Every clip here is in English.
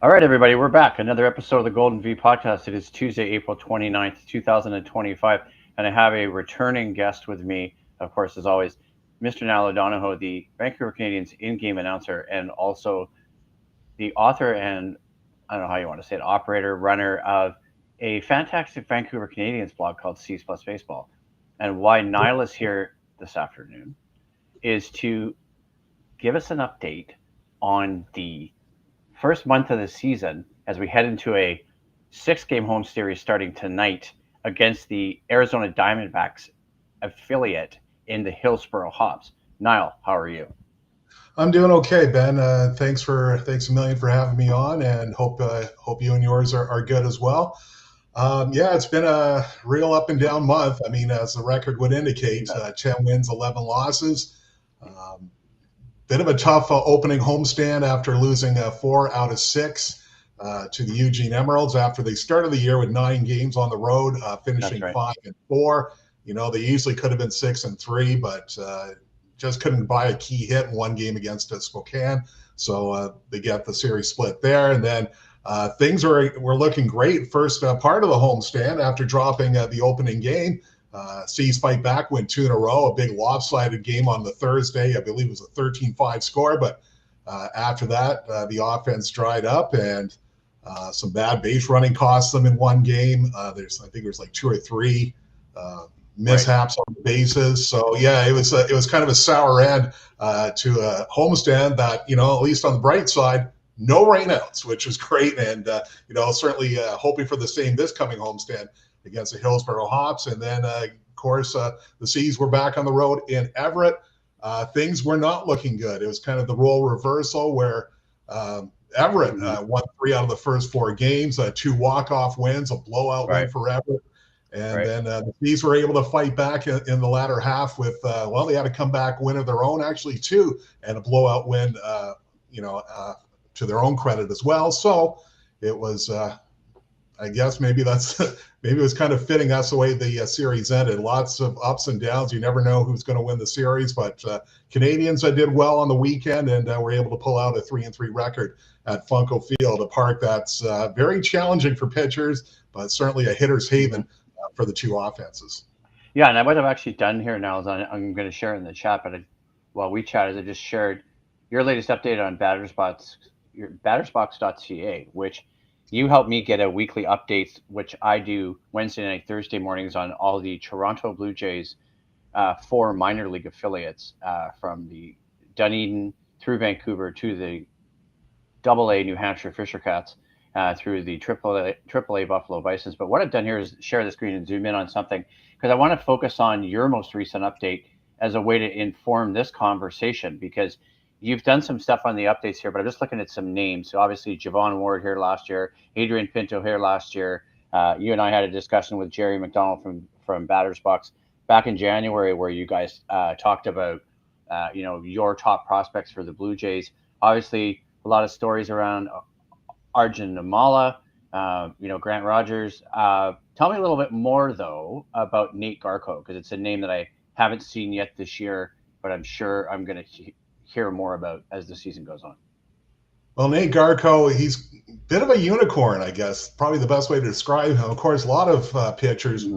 All right, everybody, we're back. Another episode of the Golden V podcast. It is Tuesday, April 29th, 2025, and I have a returning guest with me, of course, as always, Mr. Niall O'Donohue, the Vancouver Canadians in-game announcer, and also the author and, I don't know how you want to say it, operator, runner of a fantastic Vancouver Canadians blog called C's Plus Baseball. And why Niall is here this afternoon is to give us an update on the first month of the season as we head into a 6-game home series starting tonight against the Arizona Diamondbacks affiliate in the Hillsboro Hops. Niall, how are you? I'm doing okay, Ben. Thanks a million for having me on, and hope you and yours are good as well. Yeah, it's been a real up and down month. I mean, as the record would indicate, 10 wins, 11 losses. Um, Bit of a tough opening homestand after losing 4 out of 6 to the Eugene Emeralds after they started the year with 9 games on the road, finishing Right. 5-4. You know, they easily could have been 6-3, but just couldn't buy a key hit in one game against Spokane. So they get the series split there. And then things were looking great first part of the homestand after dropping the opening game. C's fight back, win 2 in a row, a big lopsided game on the Thursday. I believe it was a 13-5 score. But after that, the offense dried up, and some bad base running cost them in one game. I think there was like 2 or 3 mishaps on the bases. So yeah, it was kind of a sour end to a homestand that, you know, at least on the bright side, no rainouts, which is great, and certainly hoping for the same this coming homestand against the Hillsboro Hops. And then of course the C's were back on the road in Everett. Things were not looking good. It was kind of the role reversal where Everett won 3 out of the first 4 games, 2 walk-off wins, a blowout win for Everett. And then the C's were able to fight back in the latter half with, they had a comeback win of their own, actually, too, and a blowout win, to their own credit as well. So it was, I guess maybe it was kind of fitting us the way the series ended. Lots of ups and downs. You never know who's going to win the series, but Canadians did well on the weekend and were able to pull out a 3-3 record at Funko Field, a park that's very challenging for pitchers, but certainly a hitter's haven for the two offenses. Yeah, and what I've actually done here now is I'm going to share it in the chat, but while we chatted, I just shared your latest update on battersbox.ca, which you help me get a weekly update, which I do Wednesday night, Thursday mornings on all the Toronto Blue Jays 4 minor league affiliates, from the Dunedin through Vancouver to the AA New Hampshire Fisher Cats, through the AAA Buffalo Bisons. But what I've done here is share the screen and zoom in on something, because I want to focus on your most recent update as a way to inform this conversation, because you've done some stuff on the updates here, but I'm just looking at some names. So obviously Javon Ward here last year, Adrian Pinto here last year. You and I had a discussion with Jerry McDonald from Batters Box back in January, where you guys talked about your top prospects for the Blue Jays. Obviously, a lot of stories around Arjun Namala, Grant Rogers. Tell me a little bit more, though, about Nate Garko, because it's a name that I haven't seen yet this year, but I'm sure I'm going to hear more about as the season goes on. Well, Nate Garko, he's a bit of a unicorn, I guess. Probably the best way to describe him. Of course, a lot of pitchers, I'd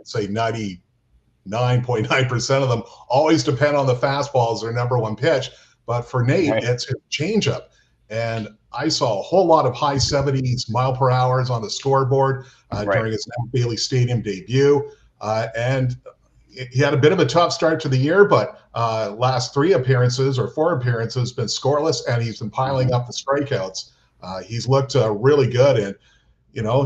say 99.9% of them always depend on the fastball as their number one pitch. But for Nate, It's his changeup. And I saw a whole lot of high 70s mile per hours on the scoreboard during his Bailey Stadium debut. And he had a bit of a tough start to the year, but last 4 appearances been scoreless, and he's been piling up the strikeouts. He's looked really good, and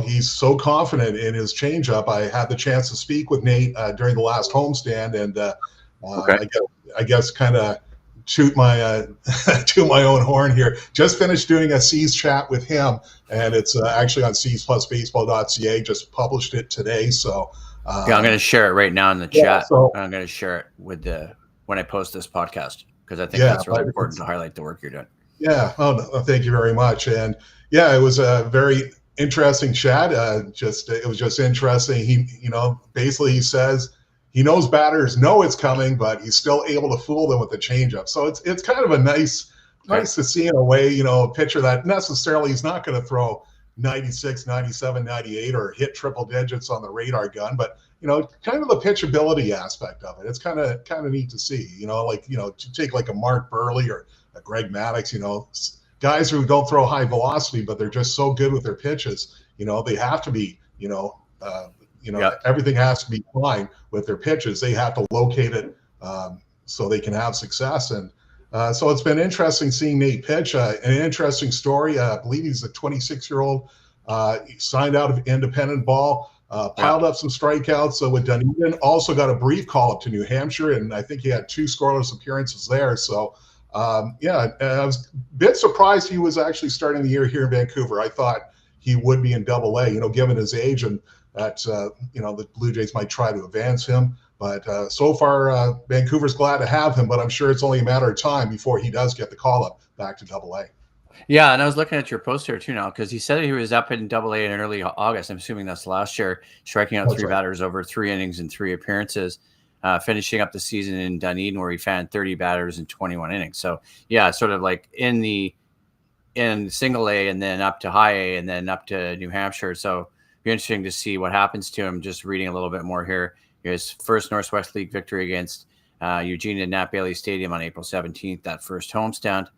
he's so confident in his changeup. I had the chance to speak with Nate during the last homestand, and I guess kind of toot my own horn here. Just finished doing a C's chat with him, and it's actually on csplusbaseball.ca. Just published it today, so. I'm going to share it right now in the chat. So, I'm going to share it when I post this podcast, because I think that's really important to highlight the work you're doing. Yeah. Oh, no, thank you very much. And yeah, it was a very interesting chat. It was just interesting. He, basically he says he knows batters know it's coming, but he's still able to fool them with the changeup. So it's kind of a nice nice to see in a way, a pitcher that necessarily he's not going to throw 96, 97, 98 or hit triple digits on the radar gun, but kind of the pitchability aspect of it. It's kind of neat to see, to take like a Mark Burley or a Greg Maddux, guys who don't throw high velocity, but they're just so good with their pitches. They have to be, everything has to be fine with their pitches. They have to locate it so they can have success. And so it's been interesting seeing Nate pitch. An interesting story. I believe he's a 26-year-old. He signed out of independent ball, piled up some strikeouts with Dunedin. Also got a brief call-up to New Hampshire, and I think he had 2 scoreless appearances there. So, I was a bit surprised he was actually starting the year here in Vancouver. I thought he would be in Double-A, given his age, and that, the Blue Jays might try to advance him. But so far, Vancouver's glad to have him, but I'm sure it's only a matter of time before he does get the call-up back to Double-A. Yeah, and I was looking at your post here too now, because he said he was up in Double-A in early August. I'm assuming that's last year, striking out 3 batters over 3 innings and 3 appearances, finishing up the season in Dunedin where he fanned 30 batters in 21 innings. So yeah, sort of like in single A and then up to high A and then up to New Hampshire. So it'd be interesting to see what happens to him. Just reading a little bit more here. His first Northwest League victory against Eugene at Nat Bailey Stadium on April 17th, that first homestand.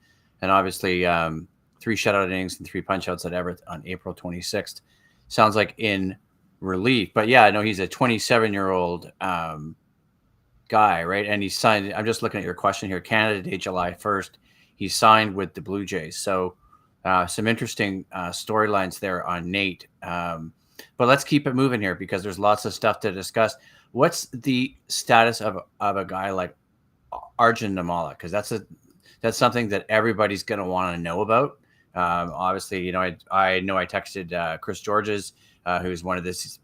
And obviously 3 shutout innings and 3 punchouts at Everett on April 26th. Sounds like in relief. But yeah, I know he's a 27-year-old guy, right? And he signed, I'm just looking at your question here, Canada Day, July 1st. He signed with the Blue Jays. So some interesting storylines there on Nate. But let's keep it moving here because there's lots of stuff to discuss. What's the status of a guy like Arjun Nimmala? Because that's something that everybody's going to want to know about. Obviously, I know I texted Chris Georges, who's one of the C's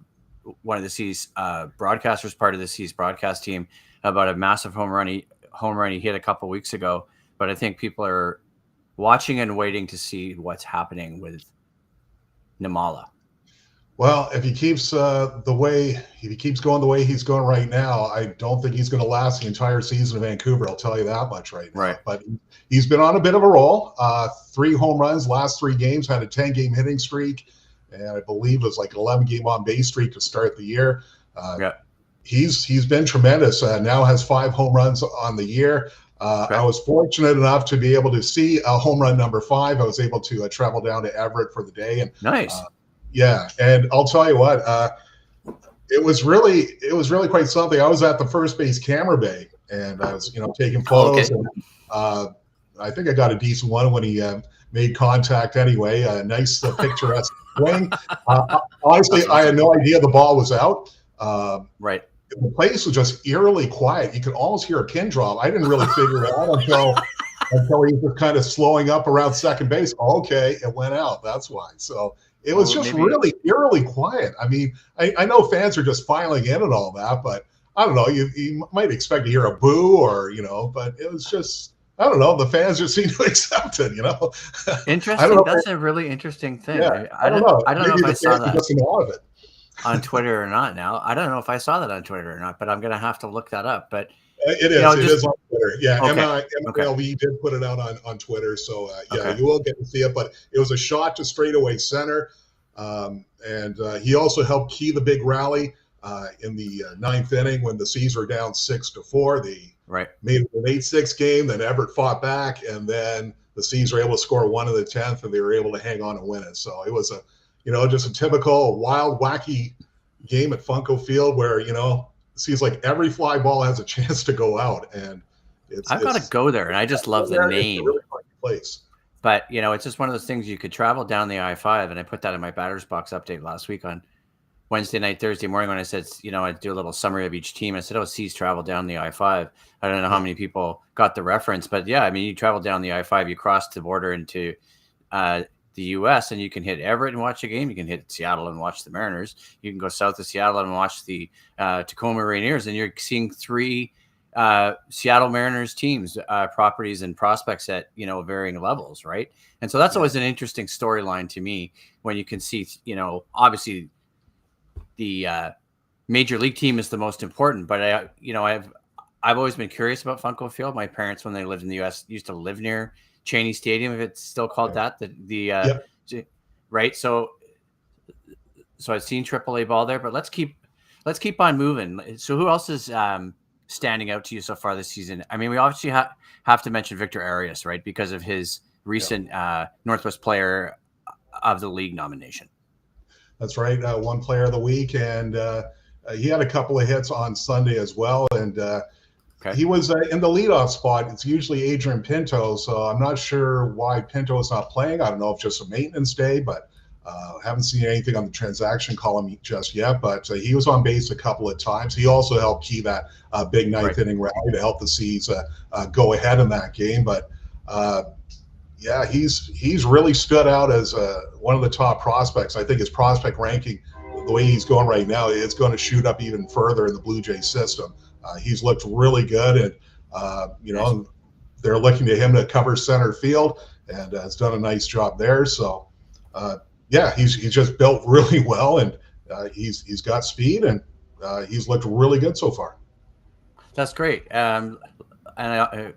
broadcasters, part of the C's broadcast team, about a massive home run he hit a couple weeks ago. But I think people are watching and waiting to see what's happening with Nimmala. Well, if he keeps going the way he's going right now, I don't think he's going to last the entire season in Vancouver. I'll tell you that much right now. Right. But he's been on a bit of a roll. 3 home runs, last 3 games, had a 10-game hitting streak, and I believe it was like 11-game on-base streak to start the year. He's been tremendous. Now has 5 home runs on the year. I was fortunate enough to be able to see a home run number 5. I was able to travel down to Everett for the day. And nice. Yeah, and I'll tell you what, it was really quite something. I was at the first base camera bay, and I was taking photos. Okay. And I think I got a decent one when he made contact. Anyway, a nice picturesque swing. Honestly, I had no idea the ball was out. Right. The place was just eerily quiet. You could almost hear a pin drop. I didn't really figure it out until he was kind of slowing up around second base. Okay, it went out. That's why. So. It was just really eerily quiet. I mean, I know fans are just filing in and all that, but I don't know. You might expect to hear a boo or, but it was just, I don't know. The fans just seem to accept it, Interesting. That's a really interesting thing. Yeah, I don't know if I saw that of it. on Twitter or not now. I don't know if I saw that on Twitter or not, but I'm going to have to look that up. But it is. It is on Twitter. Yeah, okay. MLB did put it out on Twiher, so you will get to see it. But it was a shot to straightaway center, and he also helped key the big rally in the 9th inning when the C's were down 6-4. They made it an 8-6 game. Then Everett fought back, and then the C's were able to score 1 in the 10th, and they were able to hang on and win it. So it was just a typical wild, wacky game at Funko Field where it seems like every fly ball has a chance to go out, and I've got to go there, and I just love the name. It's a really fun place. But it's just one of those things you could travel down the I-5, and I put that in my batter's box update last week on Wednesday night, Thursday morning when I said, I'd do a little summary of each team. I said, C's travel down the I-5. I don't know how many people got the reference, but yeah, I mean, you travel down the I-5, you cross the border into the U.S., and you can hit Everett and watch a game. You can hit Seattle and watch the Mariners. You can go south of Seattle and watch the Tacoma Rainiers, and you're seeing 3 Seattle Mariners teams, properties and prospects at, varying levels, right? And so that's always an interesting storyline to me when you can see, obviously the major league team is the most important, but I've always been curious about Funko Field. My parents, when they lived in the U.S., used to live near Cheney Stadium, if it's still called that. Yep. Right. So I've seen AAA ball there, but let's keep on moving. So who else is standing out to you so far this season? I mean, we obviously have to mention Victor Arias, right, because of his recent Northwest Player of the League nomination. That's right. One Player of the Week, and he had a couple of hits on Sunday as well. And he was in the leadoff spot. It's usually Adrian Pinto, so I'm not sure why Pinto is not playing. I don't know if just a maintenance day, but haven't seen anything on the transaction column just yet. But he was on base a couple of times. He also helped key that big ninth inning rally to help the Seas go ahead in that game. But he's really stood out as one of the top prospects. I think his prospect ranking, the way he's going right now, it's going to shoot up even further in the Blue Jays system. He's looked really good, and they're looking to him to cover center field, and has done a nice job there. So, he's just built really well, and he's got speed, and he's looked really good so far. That's great. And I'm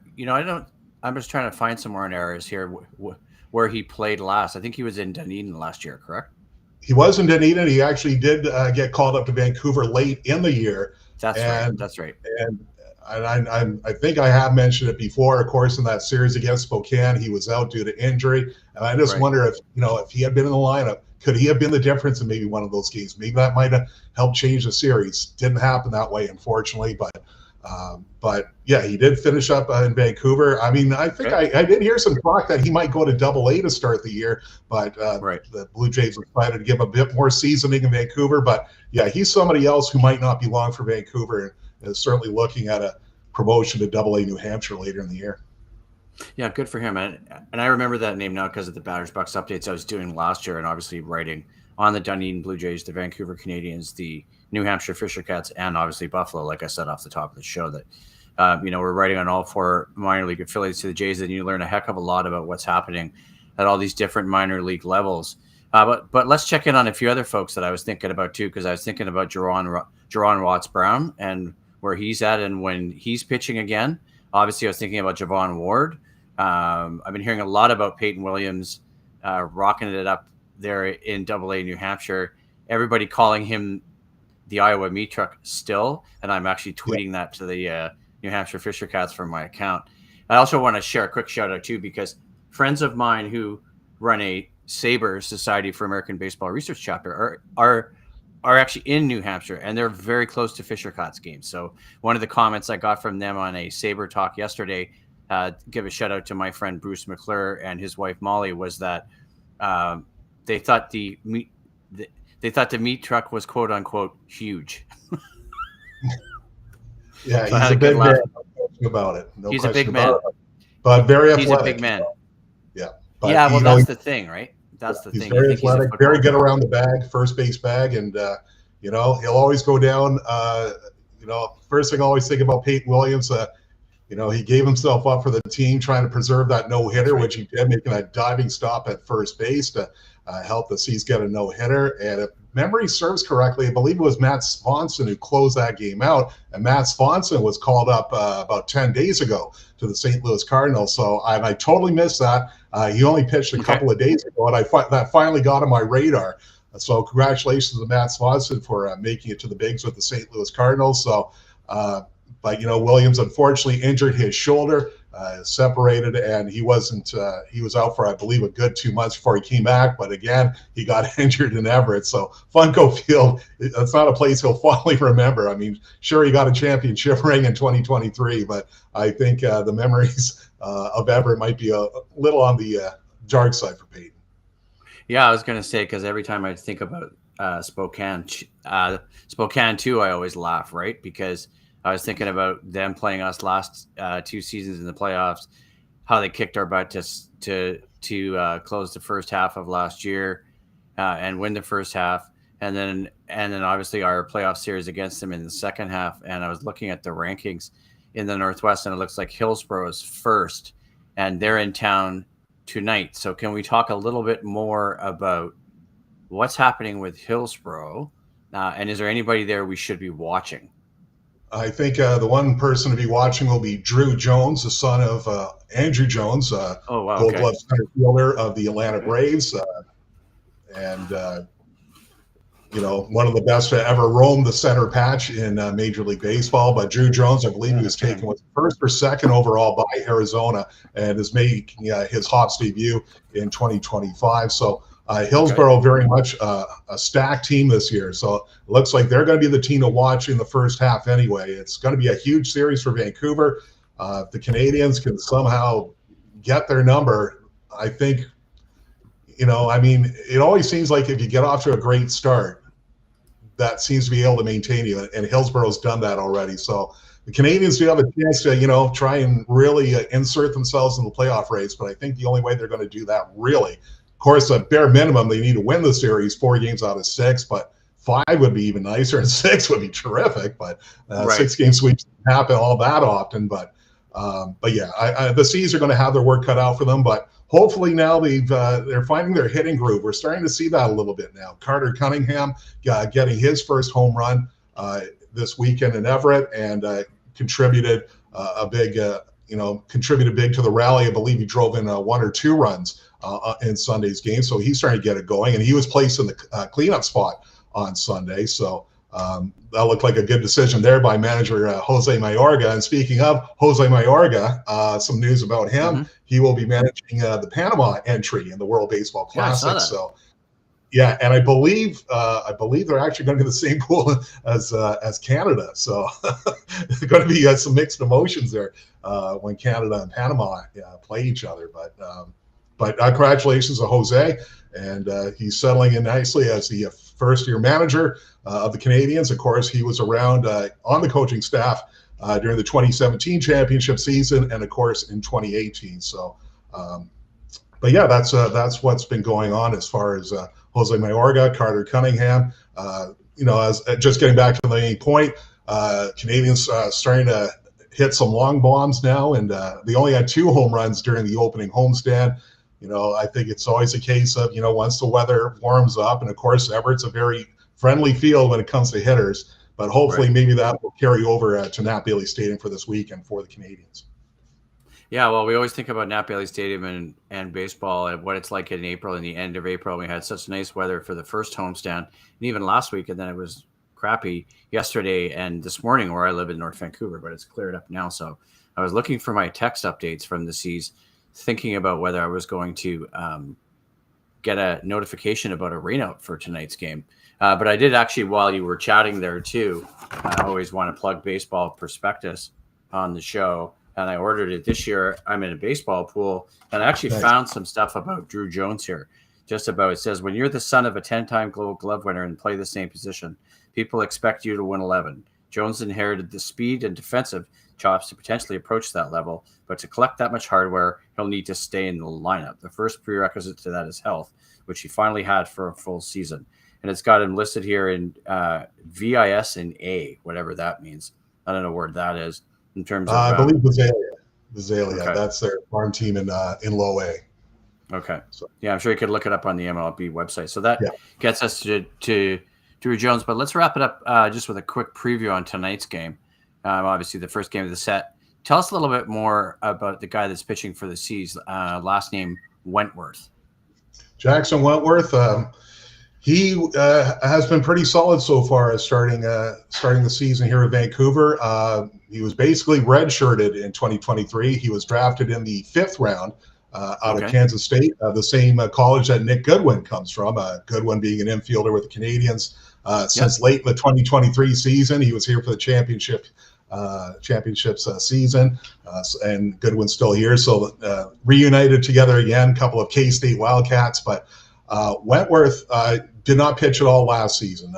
just trying to find somewhere in areas here where he played last. I think he was in Dunedin last year, correct? He was in Dunedin. He actually did get called up to Vancouver late in the year. That's right. And I think I have mentioned it before. Of course, in that series against Spokane, he was out due to injury. And I just wonder if he had been in the lineup, could he have been the difference in maybe one of those games? Maybe that might have helped change the series. Didn't happen that way, unfortunately. But he did finish up in Vancouver. I mean, I think I did hear some talk that he might go to AA to start the year, but the Blue Jays decided to give a bit more seasoning in Vancouver. But he's somebody else who might not be long for Vancouver, and is certainly looking at a promotion to AA New Hampshire later in the year. Yeah, good for him. And I remember that name now because of the Batters Bucks updates I was doing last year, and obviously writing on the Dunedin Blue Jays, the Vancouver Canadians, the New Hampshire Fisher Cats, and obviously Buffalo, like I said off the top of the show, that we're writing on all four minor league affiliates to the Jays, and you learn a heck of a lot about what's happening at all these different minor league levels. But let's check in on a few other folks that I was thinking about too, because I was thinking about Jerron Watts-Brown and where he's at and when he's pitching again. Obviously, I was thinking about Javon Ward. I've been hearing a lot about Peyton Williams rocking it up there in AA New Hampshire. Everybody calling him the Iowa meat truck still, and I'm actually tweeting that to the New Hampshire Fisher Cats from my account. I also want to share a quick shout out too, because friends of mine who run a SABR, Society for American Baseball Research chapter, are actually in New Hampshire, and they're very close to Fisher Cats games. So one of the comments I got from them on a SABR talk yesterday, give a shout out to my friend Bruce McClure and his wife Molly, was that they thought the meat truck was quote unquote huge. Yeah, so he's a big man. About it. No he's a big man, but very athletic. He's a big man. Yeah. But, well, that's the thing, right? That's the thing. He's very athletic, very good around the bag, first base bag, and he'll always go down. First thing I always think about Peyton Williams. He gave himself up for the team, trying to preserve that no-hitter, which he did, making a diving stop at first base to help the Seas get a no-hitter. And if memory serves correctly, I believe it was Matt Swanson who closed that game out. And Matt Swanson was called up about 10 days ago to the St. Louis Cardinals. So I totally missed that. He only pitched a couple of days ago, and that finally got on my radar. So congratulations to Matt Swanson for making it to the bigs with the St. Louis Cardinals. So, but Williams unfortunately injured his shoulder, separated, and he wasn't. He was out for, I believe, a good 2 months before he came back. But again, he got injured in Everett. So Funko Field, that's not a place he'll fondly remember. I mean, sure, he got a championship ring in 2023, but I think the memories of Everett might be a little on the dark side for Peyton. Yeah, I was going to say, because every time I think about Spokane too, I always laugh, right? Because I was thinking about them playing us last 2 seasons in the playoffs, how they kicked our butt to close the first half of last year and win the first half, and then obviously our playoff series against them in the second half. And I was looking at the rankings in the Northwest, and it looks like Hillsborough is first, and they're in town tonight. So can we talk a little bit more about what's happening with Hillsborough, and is there anybody there we should be watching? I think the one person to be watching will be Drew Jones, the son of Andrew Jones, Oh wow, Gold okay. Glove center fielder of the Atlanta Okay. Braves, and one of the best to ever roam the center patch in Major League Baseball. But Drew Jones, I believe he was taken with first or second overall by Arizona, and is making his Hawks debut in 2025. So Hillsborough very much a stacked team this year. So it looks like they're going to be the team to watch in the first half anyway. It's going to be a huge series for Vancouver. If the Canadians can somehow get their number, I think, it always seems like if you get off to a great start, that seems to be able to maintain you. And Hillsborough's done that already. So the Canadians do have a chance to, try and really insert themselves in the playoff race. But I think the only way they're going to do that, really, of course, at bare minimum, they need to win the series 4 games out of 6. But 5 would be even nicer, and 6 would be terrific. But 6-game sweeps don't happen all that often. But yeah, the C's are going to have their work cut out for them. But hopefully now they're finding their hitting groove. We're starting to see that a little bit now. Carter Cunningham getting his first home run this weekend in Everett, and contributed big to the rally. I believe he drove in 1 or 2 runs in Sunday's game, so he's starting to get it going. And he was placed in the cleanup spot on Sunday, so that looked like a good decision there by manager Jose Mayorga. And speaking of Jose Mayorga, some news about him. Mm-hmm. He will be managing the Panama entry in the World Baseball Classic. So, yeah, and I believe they're actually going to be the same pool as Canada. So there's going to be some mixed emotions there when Canada and Panama play each other. But congratulations to Jose, and he's settling in nicely as the first-year manager of the Canadians. Of course, he was around on the coaching staff during the 2017 championship season, and of course in 2018. So, but yeah, that's what's been going on as far as Jose Mayorga, Carter Cunningham. As just getting back to the main point, Canadians starting to hit some long bombs now, and they only had 2 home runs during the opening homestand. I think it's always a case of, once the weather warms up, and of course, Everett's a very friendly field when it comes to hitters, but hopefully maybe that will carry over to Nat Bailey Stadium for this weekend for the Canadians. Yeah, well, we always think about Nat Bailey Stadium and baseball and what it's like in April and the end of April. We had such nice weather for the first homestand, and even last week, and then it was crappy yesterday and this morning where I live in North Vancouver, but it's cleared up now. So I was looking for my text updates from the C's, thinking about whether I was going to get a notification about a rainout for tonight's game. But I did actually, while you were chatting there too, I always want to plug Baseball Prospectus on the show. And I ordered it this year. I'm in a baseball pool, and I actually found some stuff about Drew Jones here. It says, when you're the son of a 10-time Gold Glove winner and play the same position, people expect you to win 11. Jones inherited the speed and defensive chops to potentially approach that level, but to collect that much hardware, he'll need to stay in the lineup. The first prerequisite to that is health, which he finally had for a full season. And it's got him listed here in VIS and A, whatever that means. I don't know where that is in terms of. I believe Visalia. Okay. That's their farm team in Low A. Okay. So, yeah, I'm sure you could look it up on the MLB website. So that gets us to Drew Jones. But let's wrap it up just with a quick preview on tonight's game. Obviously, the first game of the set. Tell us a little bit more about the guy that's pitching for the C's. Last name Wentworth. Jackson Wentworth. He has been pretty solid so far as starting the season here in Vancouver. He was basically redshirted in 2023. He was drafted in the 5th round out of Kansas State, the same college that Nick Goodwin comes from. Goodwin being an infielder with the Canadians since late in the 2023 season. He was here for the championships season, and Goodwin's still here. So reunited together again, a couple of K-State Wildcats, but Wentworth did not pitch at all last season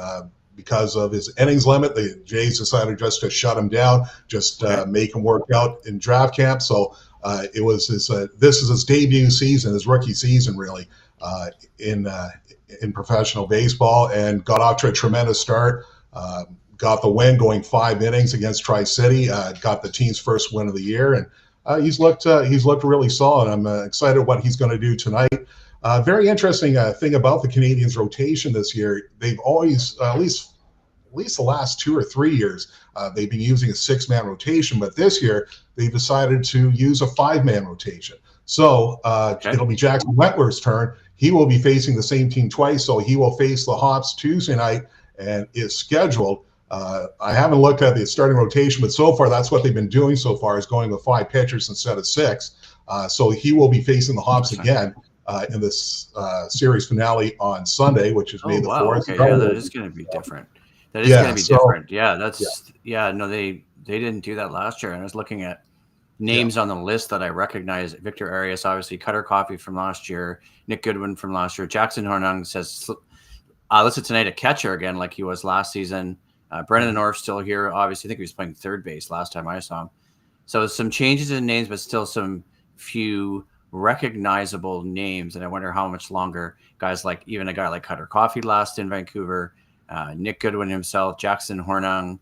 because of his innings limit. The Jays decided just to shut him down, just make him work out in draft camp. So it was this is his debut season, his rookie season, really, in professional baseball, and got off to a tremendous start. Got the win, going 5 innings against Tri-City. Got the team's first win of the year, and he's looked really solid. I'm excited what he's going to do tonight. Very interesting thing about the Canadians' rotation this year. They've always, at least least the last 2 or 3 years, they've been using a 6-man rotation, but this year they've decided to use a 5-man rotation. So it'll be Jackson Wentworth's turn. He will be facing the same team twice, so he will face the Hops Tuesday night and is scheduled. I haven't looked at the starting rotation, but so far that's what they've been doing so far, is going with 5 pitchers instead of 6. So he will be facing the Hops again in this series finale on Sunday, which is May the 4th. Okay, yeah, that is going to be different. That is going to be different. Yeah, no, they didn't do that last year. And I was looking at names on the list that I recognize. Victor Arias, obviously, Cutter Coffey from last year, Nick Goodwin from last year. Jackson Hornung says, listed tonight a catcher again, like he was last season. Brendan Orff still here. Obviously, I think he was playing third base last time I saw him. So some changes in names, but still some few recognizable names. And I wonder how much longer guys like, even a guy like Cutter Coffey last in Vancouver, Nick Goodwin himself, Jackson Hornung,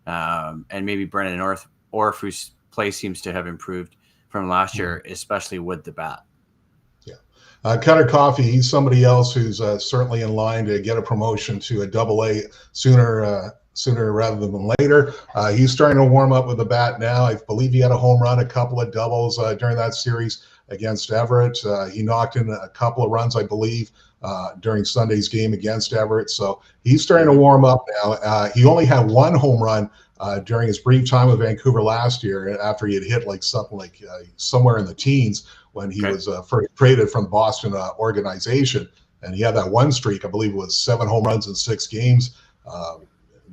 and maybe Brendan Orff, whose play seems to have improved from last year, especially with the bat. Cutter Coffey, he's somebody else who's certainly in line to get a promotion to a AA sooner rather than later. He's starting to warm up with the bat now. I believe he had a home run, a couple of doubles during that series against Everett. He knocked in a couple of runs, I believe, during Sunday's game against Everett. So he's starting to warm up now. He only had 1 home run during his brief time with Vancouver last year, after he had hit somewhere in the teens when he was first traded from the Boston organization. And he had that one streak, I believe it was 7 home runs in 6 games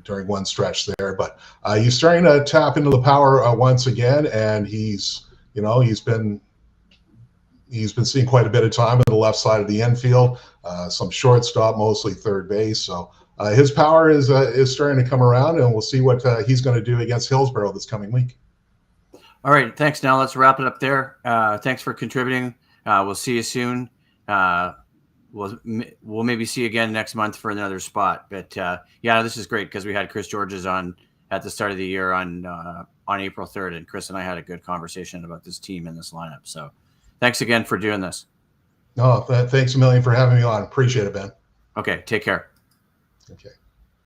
during one stretch there. But he's starting to tap into the power once again, and he's been seeing quite a bit of time on the left side of the infield, some shortstop, mostly third base. So his power is starting to come around, and we'll see what he's going to do against Hillsborough this coming week. All right, thanks. Now let's wrap it up there. Thanks for contributing. We'll see you soon. We'll maybe see you again next month for another spot. But this is great because we had Chris Georges on at the start of the year on April 3rd, and Chris and I had a good conversation about this team and this lineup. So thanks again for doing this. No, thanks a million for having me on. Appreciate it, Ben. Okay, take care. Okay.